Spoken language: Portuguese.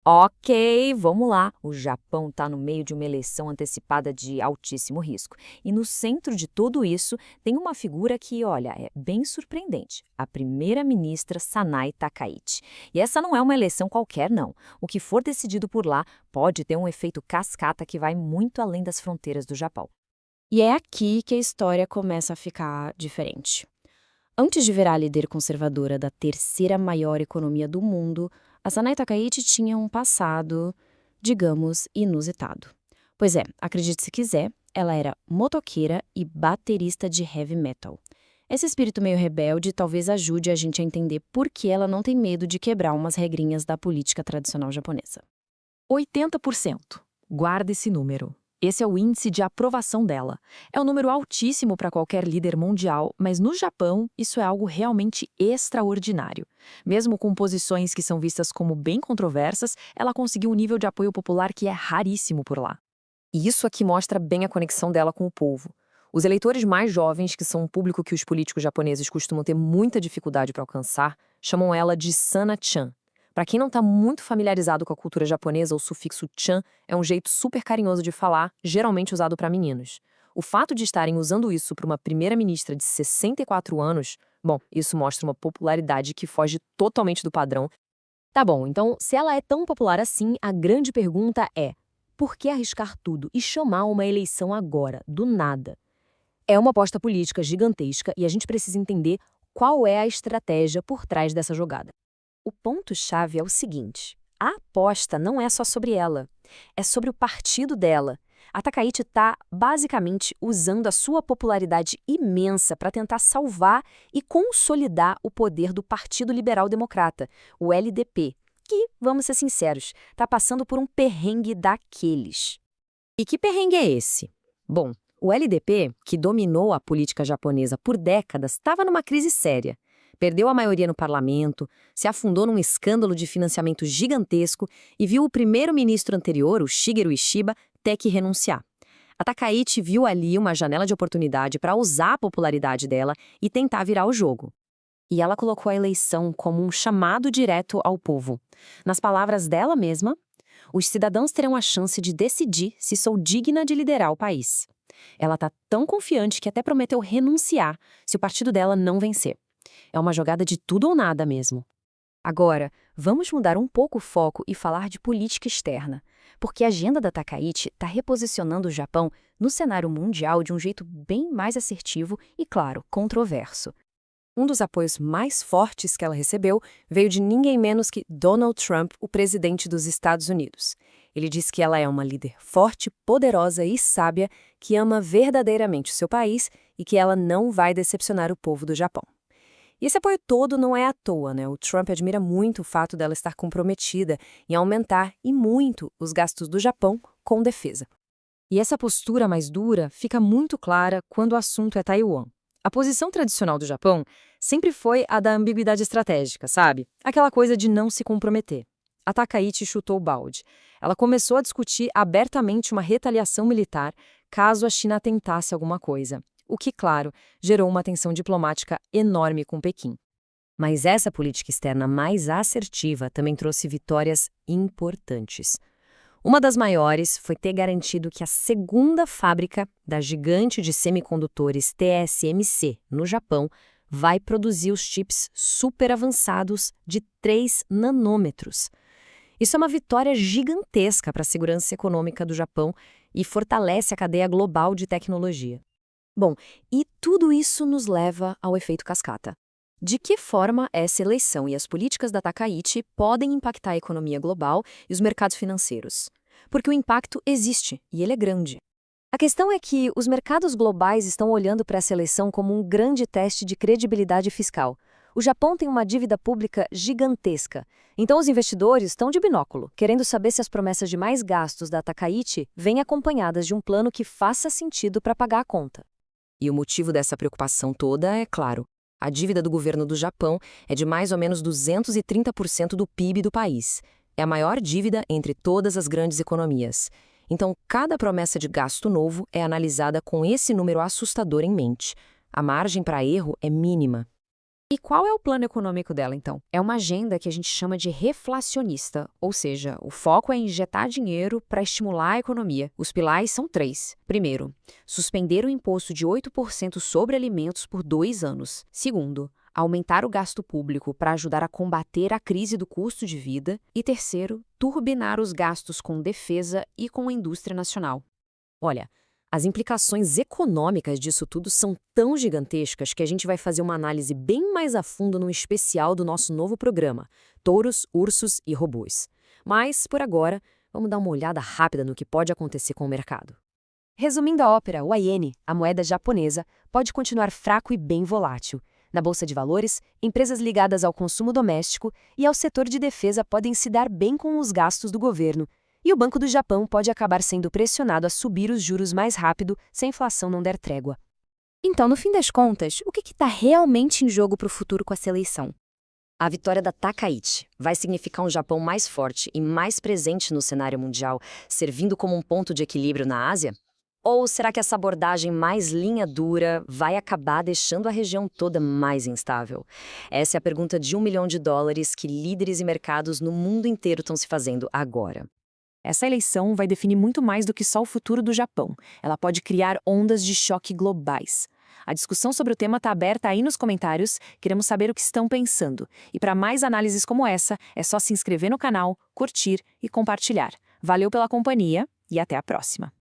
Ok, vamos lá. O Japão está no meio de uma eleição antecipada de altíssimo risco. E no centro de tudo isso tem uma figura que, olha, é bem surpreendente: a primeira-ministra Sanai Takaichi. E essa não é uma eleição qualquer, não. O que for decidido por lá pode ter um efeito cascata que vai muito além das fronteiras do Japão. E é aqui que a história começa a ficar diferente. Antes de virar a líder conservadora da terceira maior economia do mundo, a Sanai Takaichi tinha um passado, digamos, inusitado. Pois é, acredite se quiser, ela era motoqueira e baterista de heavy metal. Esse espírito meio rebelde talvez ajude a gente a entender por que ela não tem medo de quebrar umas regrinhas da política tradicional japonesa. 80%. Guarda esse número. Esse é o índice de aprovação dela. É um número altíssimo para qualquer líder mundial, mas no Japão isso é algo realmente extraordinário. Mesmo com posições que são vistas como bem controversas, ela conseguiu um nível de apoio popular que é raríssimo por lá. E isso aqui mostra bem a conexão dela com o povo. Os eleitores mais jovens, que são um público que os políticos japoneses costumam ter muita dificuldade para alcançar, chamam ela de Sana-chan. Para quem não está muito familiarizado com a cultura japonesa, o sufixo chan é um jeito super carinhoso de falar, geralmente usado para meninos. O fato de estarem usando isso para uma primeira-ministra de 64 anos, bom, isso mostra uma popularidade que foge totalmente do padrão. Tá bom, então, se ela é tão popular assim, a grande pergunta é: por que arriscar tudo e chamar uma eleição agora, do nada? É uma aposta política gigantesca e a gente precisa entender qual é a estratégia por trás dessa jogada. O ponto-chave é o seguinte: a aposta não é só sobre ela, é sobre o partido dela. A Takaichi está, basicamente, usando a sua popularidade imensa para tentar salvar e consolidar o poder do Partido Liberal Democrata, o LDP, que, vamos ser sinceros, está passando por um perrengue daqueles. E que perrengue é esse? Bom, o LDP, que dominou a política japonesa por décadas, estava numa crise séria. Perdeu a maioria no parlamento, se afundou num escândalo de financiamento gigantesco e viu o primeiro-ministro anterior, o Shigeru Ishiba, ter que renunciar. A Takaichi viu ali uma janela de oportunidade para usar a popularidade dela e tentar virar o jogo. E ela colocou a eleição como um chamado direto ao povo. Nas palavras dela mesma, os cidadãos terão a chance de decidir se sou digna de liderar o país. Ela está tão confiante que até prometeu renunciar se o partido dela não vencer. É uma jogada de tudo ou nada mesmo. Agora, vamos mudar um pouco o foco e falar de política externa, porque a agenda da Takaichi está reposicionando o Japão no cenário mundial de um jeito bem mais assertivo e, claro, controverso. Um dos apoios mais fortes que ela recebeu veio de ninguém menos que Donald Trump, o presidente dos Estados Unidos. Ele diz que ela é uma líder forte, poderosa e sábia, que ama verdadeiramente o seu país e que ela não vai decepcionar o povo do Japão. E esse apoio todo não é à toa, né? O Trump admira muito o fato dela estar comprometida em aumentar, e muito, os gastos do Japão com defesa. E essa postura mais dura fica muito clara quando o assunto é Taiwan. A posição tradicional do Japão sempre foi a da ambiguidade estratégica, sabe? Aquela coisa de não se comprometer. A Takaichi chutou o balde. Ela começou a discutir abertamente uma retaliação militar caso a China tentasse alguma coisa, o que, claro, gerou uma tensão diplomática enorme com Pequim. Mas essa política externa mais assertiva também trouxe vitórias importantes. Uma das maiores foi ter garantido que a segunda fábrica da gigante de semicondutores TSMC, no Japão, vai produzir os chips super avançados de 3 nanômetros. Isso é uma vitória gigantesca para a segurança econômica do Japão e fortalece a cadeia global de tecnologia. Bom, e tudo isso nos leva ao efeito cascata. De que forma essa eleição e as políticas da Takaichi podem impactar a economia global e os mercados financeiros? Porque o impacto existe e ele é grande. A questão é que os mercados globais estão olhando para essa eleição como um grande teste de credibilidade fiscal. O Japão tem uma dívida pública gigantesca, então os investidores estão de binóculo, querendo saber se as promessas de mais gastos da Takaichi vêm acompanhadas de um plano que faça sentido para pagar a conta. E o motivo dessa preocupação toda é claro. A dívida do governo do Japão é de mais ou menos 230% do PIB do país. É a maior dívida entre todas as grandes economias. Então, cada promessa de gasto novo é analisada com esse número assustador em mente. A margem para erro é mínima. E qual é o plano econômico dela, então? É uma agenda que a gente chama de reflacionista, ou seja, o foco é injetar dinheiro para estimular a economia. Os pilares são 3. Primeiro, suspender o imposto de 8% sobre alimentos por 2 anos. Segundo, aumentar o gasto público para ajudar a combater a crise do custo de vida. E terceiro, turbinar os gastos com defesa e com a indústria nacional. Olha, as implicações econômicas disso tudo são tão gigantescas que a gente vai fazer uma análise bem mais a fundo no especial do nosso novo programa, Touros, Ursos e Robôs. Mas, por agora, vamos dar uma olhada rápida no que pode acontecer com o mercado. Resumindo a ópera, o iene, a moeda japonesa, pode continuar fraco e bem volátil. Na bolsa de valores, empresas ligadas ao consumo doméstico e ao setor de defesa podem se dar bem com os gastos do governo. E o Banco do Japão pode acabar sendo pressionado a subir os juros mais rápido se a inflação não der trégua. Então, no fim das contas, o que está realmente em jogo para o futuro com essa eleição? A vitória da Takaichi vai significar um Japão mais forte e mais presente no cenário mundial, servindo como um ponto de equilíbrio na Ásia? Ou será que essa abordagem mais linha dura vai acabar deixando a região toda mais instável? Essa é a pergunta de $1 milhão que líderes e mercados no mundo inteiro estão se fazendo agora. Essa eleição vai definir muito mais do que só o futuro do Japão. Ela pode criar ondas de choque globais. A discussão sobre o tema está aberta aí nos comentários, queremos saber o que estão pensando. E para mais análises como essa, é só se inscrever no canal, curtir e compartilhar. Valeu pela companhia e até a próxima.